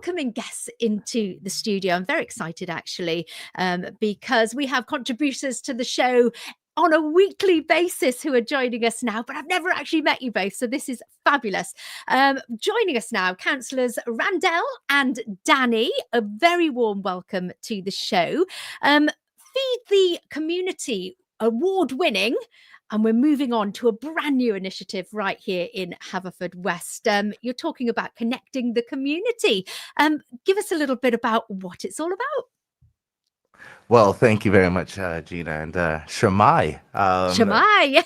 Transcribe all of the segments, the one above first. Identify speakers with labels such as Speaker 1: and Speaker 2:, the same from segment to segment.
Speaker 1: welcoming guests into the studio. I'm very excited actually, because we have contributors to the show on a weekly basis who are joining us now, but I've never actually met you both, so this is fabulous. Joining us now, Councillors Randell and Dani, a very warm welcome to the show. Feed the Community award-winning, and we're moving on to a brand new initiative right here in Haverfordwest. You're talking about connecting the community. Give us a little bit about what it's all about.
Speaker 2: Well, thank you very much, Gina, and Shamai.
Speaker 1: Shamai.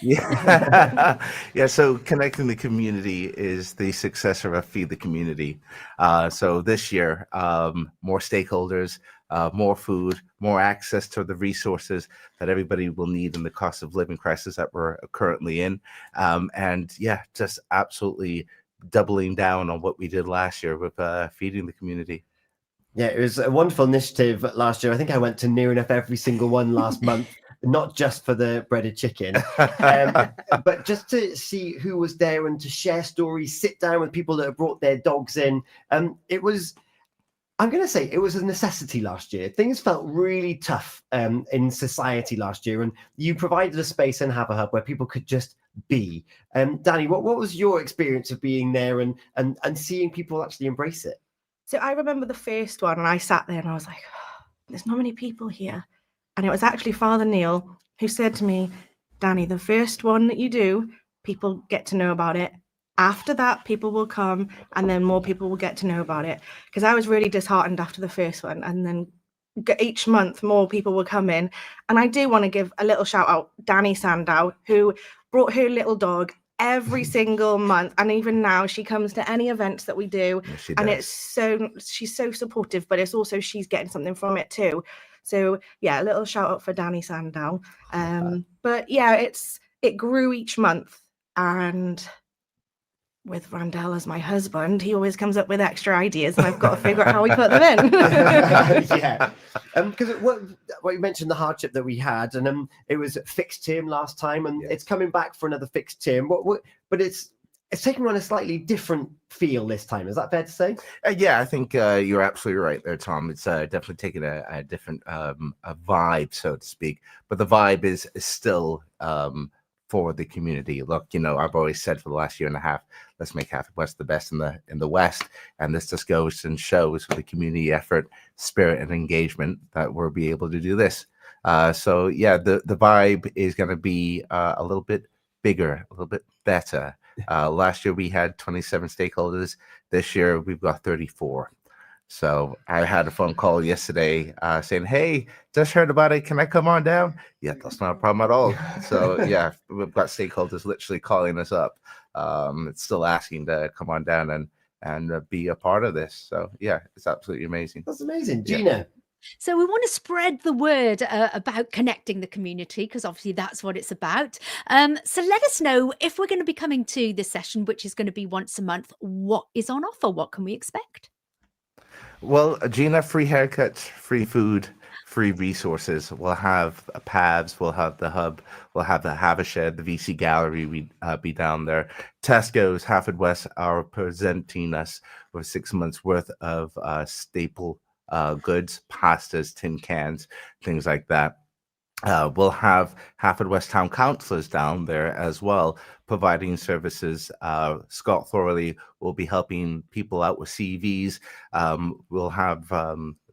Speaker 2: Yeah, so connecting the community is the successor of Feed the Community. So this year, more stakeholders, more food, more access to the resources that everybody will need in the cost of living crisis that we're currently in. And yeah, just absolutely doubling down on what we did last year with feeding the community.
Speaker 3: Yeah, it was a wonderful initiative last year. I think I went to near enough every single one last month, not just for the breaded chicken, but just to see who was there and to share stories, sit down with people that have brought their dogs in. It was, I'm going to say, it was a necessity last year. Things felt really tough in society last year, and you provided a space in HaverHub where people could just be. Dani, what was your experience of being there and seeing people actually embrace it?
Speaker 4: So I remember the first one, and I sat there and I was like, oh, there's not many people here. And it was actually Father Neil who said to me, Dani, the first one that you do, people get to know about it. After that, people will come, and then more people will get to know about it. Because I was really disheartened after the first one, and then each month more people will come in. And I do want to give a little shout out, Dani Sandow, who brought her little dog every single month, and even now she comes to any events that we do, and she's so supportive, but it's also she's getting something from it too. So yeah, a little shout out for Dani Sandow. But yeah, it grew each month, and with Randell as my husband, he always comes up with extra ideas, and I've got to figure out how we put them in.
Speaker 3: Yeah, because what you mentioned, the hardship that we had, and it was a fixed term last time, and it's coming back for another fixed term. But it's taking on a slightly different feel this time. Is that fair to say?
Speaker 2: Yeah, I think you're absolutely right there, Tom. It's definitely taking a different a vibe, so to speak. But the vibe is still for the community. Look, you know, I've always said for the last year and a half, let's make Haverfordwest the best in the West, and this just goes and shows with the community effort, spirit, and engagement that we'll be able to do this. So yeah, the vibe is going to be a little bit bigger, a little bit better. Last year we had 27 stakeholders. This year we've got 34. So I had a phone call yesterday saying, hey, just heard about it. Can I come on down? Yeah, that's not a problem at all. So yeah, we've got stakeholders literally calling us up. It's still asking to come on down and be a part of this. So yeah, it's absolutely amazing.
Speaker 3: That's amazing. Gina. Yeah.
Speaker 1: So we want to spread the word about connecting the community, because obviously that's what it's about. So let us know if we're going to be coming to this session, which is going to be once a month. What is on offer? What can we expect?
Speaker 2: Well, Gina, free haircuts, free food, free resources. We'll have PAVs, we'll have the hub, we'll have the HaverShed, the VC gallery, we be down there. Tesco's, Haverfordwest are presenting us with 6 months worth of staple goods, pastas, tin cans, things like that. We'll have Haverfordwest Town Councillors down there as well, providing services. Scott Thorley will be helping people out with CVs. We'll have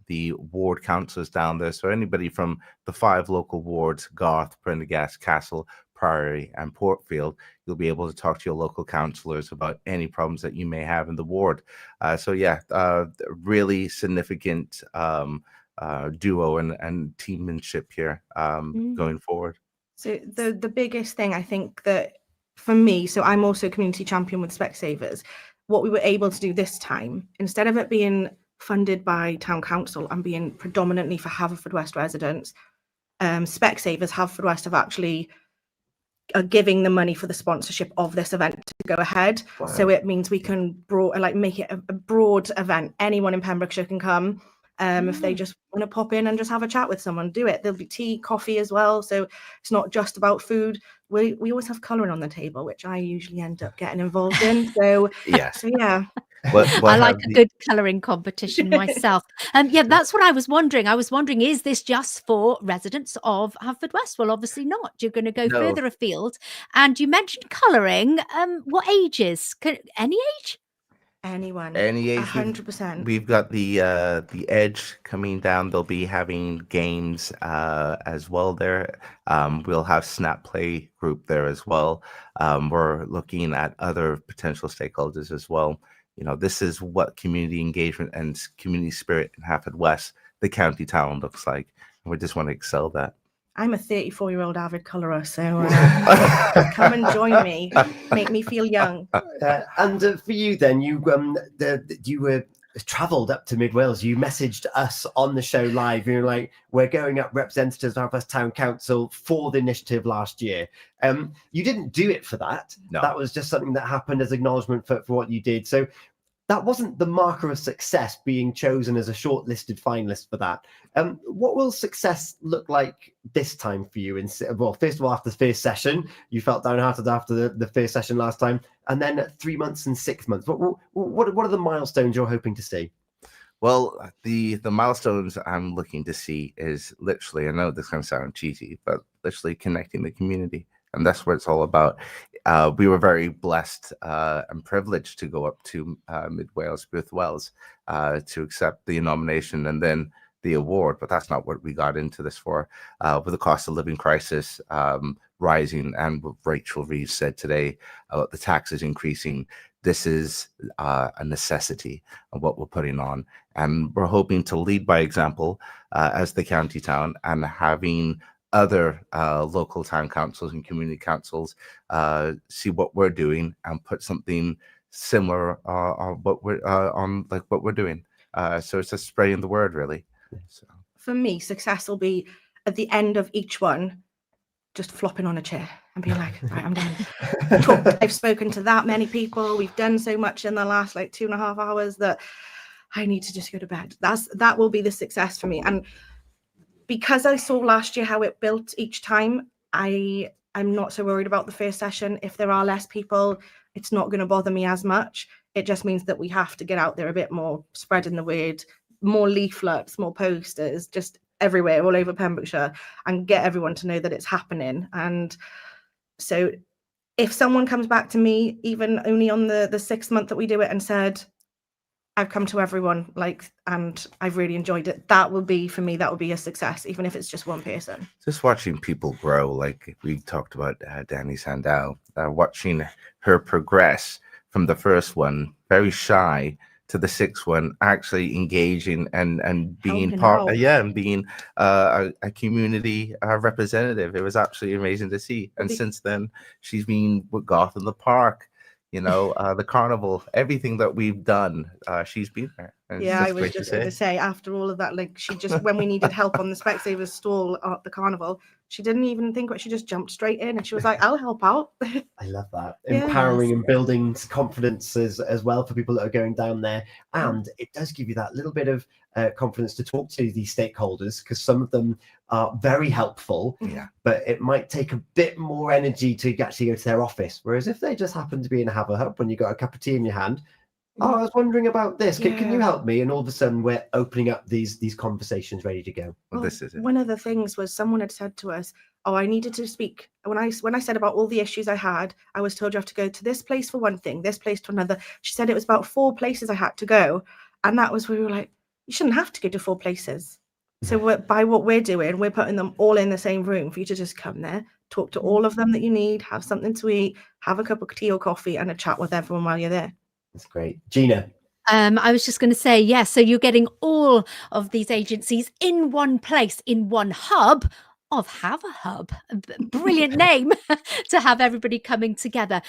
Speaker 2: the ward councillors down there. So anybody from the 5 local wards, Garth, Prendergast, Castle, Priory, and Portfield, you'll be able to talk to your local councillors about any problems that you may have in the ward. So yeah, really significant duo and teammanship here going forward.
Speaker 4: So the biggest thing I think that for me, so I'm also a community champion with Specsavers. What we were able to do this time, instead of it being funded by town council and being predominantly for Haverfordwest residents, Specsavers Haverfordwest have actually are giving the money for the sponsorship of this event to go ahead. Wow. So it means we can make it a broad event. Anyone in Pembrokeshire can come. If they just want to pop in and just have a chat with someone, do it. There'll be tea, coffee as well. So it's not just about food. We always have colouring on the table, which I usually end up getting involved in. So
Speaker 2: yeah.
Speaker 4: So yeah.
Speaker 1: I like a good colouring competition myself. Yeah, that's what I was wondering. I was wondering, is this just for residents of Haverfordwest? Well, obviously not. You're going to go
Speaker 2: No.
Speaker 1: further afield. And you mentioned colouring. What ages? Any age?
Speaker 4: Anyone.
Speaker 2: Any age.
Speaker 4: 100%.
Speaker 2: We've got the Edge coming down. They'll be having games as well there. We'll have Snap Play group there as well. We're looking at other potential stakeholders as well. You know, this is what community engagement and community spirit in Haverfordwest, the county town, looks like. And we just want to excel that.
Speaker 4: I'm a 34-year-old avid colourer, so come and join me. Make me feel young.
Speaker 3: And for you then, you were travelled up to Mid Wales. You messaged us on the show live. You were like, we're going up representatives of Haverfordwest Town Council for the initiative last year. You didn't do it for that.
Speaker 2: No.
Speaker 3: That was just something that happened as acknowledgement for what you did. So that wasn't the marker of success, being chosen as a shortlisted finalist for that. What will success look like this time for you? Well, first of all, after the first session, you felt downhearted after the first session last time, and then at 3 months and 6 months. What are the milestones you're hoping to see?
Speaker 2: Well, the milestones I'm looking to see is literally, I know this is going to sound cheesy, but literally connecting the community. And that's what it's all about. We were very blessed and privileged to go up to Mid Wales, Booth Wells, to accept the nomination and then the award. But that's not what we got into this for. With the cost of living crisis rising, and what Rachel Reeves said today about the taxes increasing, this is a necessity of what we're putting on. And we're hoping to lead by example as the county town, and having other local town councils and community councils see what we're doing and put something similar on what we're doing. So it's just spreading the word, really. So.
Speaker 4: For me, success will be at the end of each one, just flopping on a chair and being like, right, I'm done. I've spoken to that many people. We've done so much in the last 2.5 hours that I need to just go to bed. That will be the success for me. And because I saw last year how it built each time, I'm not so worried about the first session. If there are less people, it's not going to bother me as much. It just means that we have to get out there a bit more, spreading the word, more leaflets, more posters, just everywhere, all over Pembrokeshire, and get everyone to know that it's happening. And so if someone comes back to me, even only on the 6th month that we do it, and said, I've come to everyone, and I've really enjoyed it, that will be, for me, that will be a success, even if it's just one person.
Speaker 2: Just watching people grow, like we talked about Dani Sandel, watching her progress from the first one, very shy, to the 6th one, actually engaging and being and being a community representative. It was absolutely amazing to see. And since then, she's been with Goth in the Park, the carnival, everything that we've done, she's been there. And
Speaker 4: yeah, I was just going to say, after all of that, she just, when we needed help on the Specsavers stall at the carnival, she didn't even think she just jumped straight in, and she was like, I'll help out.
Speaker 3: I love that. Empowering and building confidence as well for people that are going down there. And it does give you that little bit of confidence to talk to these stakeholders, because some of them are very helpful, but it might take a bit more energy to actually go to their office. Whereas if they just happen to be in a HaverHub when you got a cup of tea in your hand, oh, I was wondering about this. Can you help me? And all of a sudden, we're opening up these conversations ready to go.
Speaker 2: Well, this is it.
Speaker 4: One of the things was, someone had said to us, oh, I needed to speak. When I said about all the issues I had, I was told you have to go to this place for one thing, this place to another. She said it was about 4 places I had to go. And that was where we were like, you shouldn't have to go to 4 places. So by what we're doing, we're putting them all in the same room for you to just come there, talk to all of them that you need, have something to eat, have a cup of tea or coffee, and a chat with everyone while you're there.
Speaker 3: That's great. Gina.
Speaker 1: I was just going to say, yes, so you're getting all of these agencies in one place, in one hub of HaverHub. Brilliant name to have everybody coming together.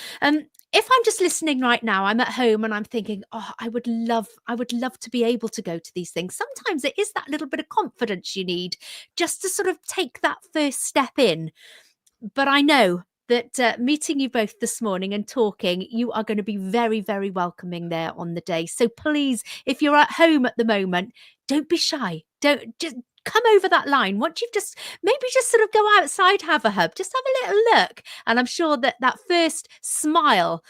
Speaker 1: If I'm just listening right now, I'm at home and I'm thinking, oh, I would love to be able to go to these things. Sometimes it is that little bit of confidence you need just to sort of take that first step in. But I know that meeting you both this morning and talking, you are going to be very, very welcoming there on the day. So please, if you're at home at the moment, don't be shy. Don't just come over that line. Once you've just sort of go outside HaverHub, just have a little look. And I'm sure that first smile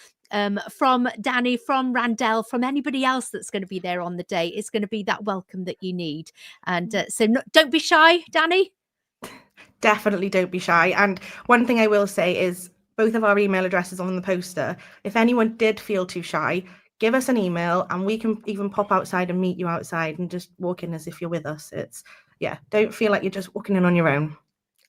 Speaker 1: from Dani, from Randell, from anybody else that's going to be there on the day. It's going to be that welcome that you need. And so don't be shy, Dani.
Speaker 4: Definitely don't be shy. And one thing I will say is both of our email addresses on the poster. If anyone did feel too shy, give us an email and we can even pop outside and meet you outside and just walk in as if you're with us. Don't feel like you're just walking in on your own.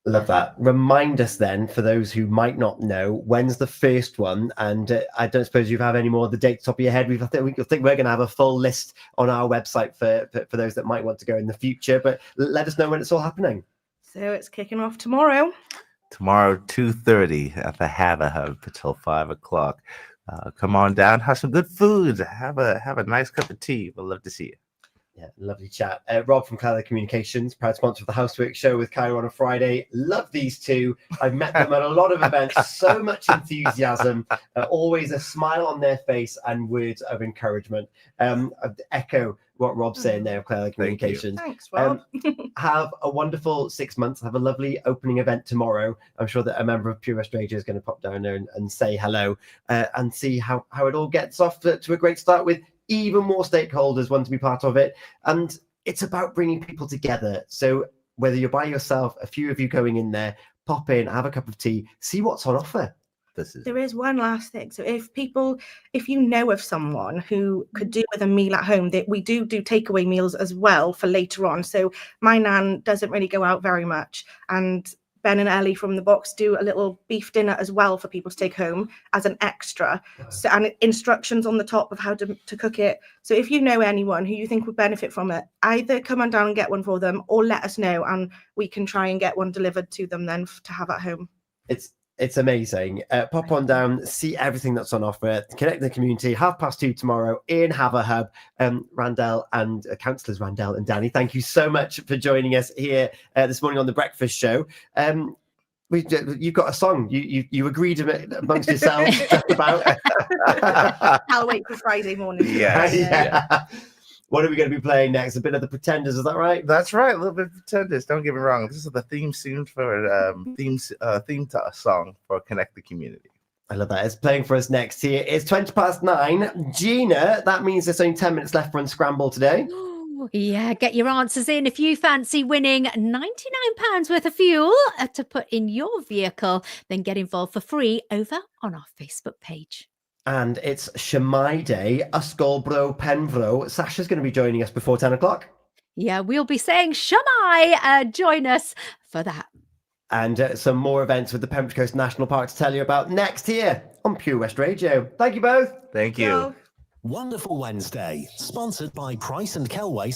Speaker 3: Love that. Remind us then, for those who might not know, when's the first one? And I don't suppose you have any more of the dates top of your head. I think we're going to have a full list on our website for those that might want to go in the future. But let us know when it's all happening.
Speaker 4: So it's kicking off tomorrow.
Speaker 2: Tomorrow, 2:30 at the HaverHub until 5 o'clock. Come on down, have some good food, have a nice cup of tea. We'd love to see you.
Speaker 3: Yeah, lovely chat. Rob from Cloud Communications, proud sponsor of the Housework Show with Cairo on a Friday. Love these two. I've met them at a lot of events. So much enthusiasm, always a smile on their face and words of encouragement. Echo what Rob's saying there of Cloud Communications.
Speaker 4: Thanks, Rob.
Speaker 3: Have a wonderful 6 months. Have a lovely opening event tomorrow. I'm sure that a member of Pure West Radio is going to pop down there and say hello and see how it all gets off to a great start with even more stakeholders want to be part of it. And it's about bringing people together. So whether you're by yourself, a few of you going in there, pop in, have a cup of tea, see what's on offer.
Speaker 4: There is one last thing. So if you know of someone who could do with a meal at home, that we do takeaway meals as well for later on. So my nan doesn't really go out very much, and Ben and Ellie from the box do a little beef dinner as well for people to take home as an extra. So, and instructions on the top of how to cook it. So if you know anyone who you think would benefit from it, either come on down and get one for them or let us know and we can try and get one delivered to them then to have at home.
Speaker 3: It's amazing. Pop on down, see everything that's on offer, connect the community. 2:30 tomorrow in HaverHub. Randell and Councillors Randell and Dani, thank you so much for joining us here this morning on the Breakfast Show. You've got a song. You agreed amongst yourselves just about.
Speaker 4: I'll wait for Friday morning.
Speaker 2: Yeah.
Speaker 3: What are we going to be playing next? A bit of the Pretenders, is that right?
Speaker 2: That's right, a little bit of Pretenders. Don't get me wrong. This is the theme to a song for Connect the Community.
Speaker 3: I love that. It's playing for us next here. It's 9:20. Gina, that means there's only 10 minutes left for Unscramble today.
Speaker 1: Yeah, get your answers in. If you fancy winning £99 worth of fuel to put in your vehicle, then get involved for free over on our Facebook page.
Speaker 3: And it's Shemai Day, Ysgol Penfro. Sasha's going to be joining us before 10 o'clock.
Speaker 1: Yeah, we'll be saying Shemai. Join us for that.
Speaker 3: And some more events with the Pembrokeshire Coast National Park to tell you about next here on Pure West Radio. Thank you both.
Speaker 2: Thank you.
Speaker 4: Ciao.
Speaker 5: Wonderful Wednesday, sponsored by Price and Kelway.